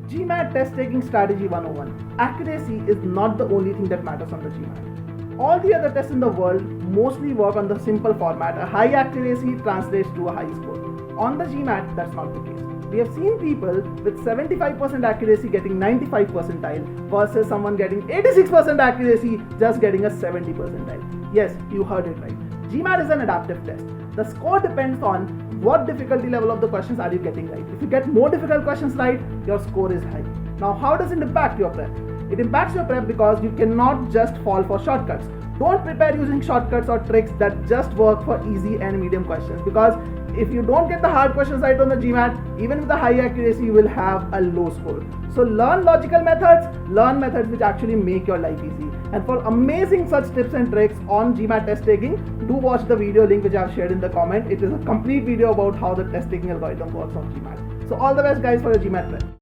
GMAT test taking strategy 101. Accuracy is not the only thing that matters on the GMAT. All the other tests in the world mostly work on the simple format. A high accuracy translates to a high score. On the GMAT, that's not the case. We have seen people with 75% accuracy getting 95 percentile versus someone getting 86% accuracy just getting a 70 percentile. Yes, you heard it right. GMAT is an adaptive test. The score depends on what difficulty level of the questions are you getting right. If you get more difficult questions right, your score is high. Now, how does it impact your prep? It impacts your prep because you cannot just fall for shortcuts. Don't prepare using shortcuts or tricks that just work for easy and medium questions, because if you don't get the hard questions right on the GMAT, even with the high accuracy, you will have a low score. So learn logical methods, learn methods which actually make your life easy. And for amazing such tips and tricks on GMAT test taking, do watch the video link which I have shared in the comment. It is a complete video about how the test taking algorithm works on GMAT. So all the best guys for your GMAT prep.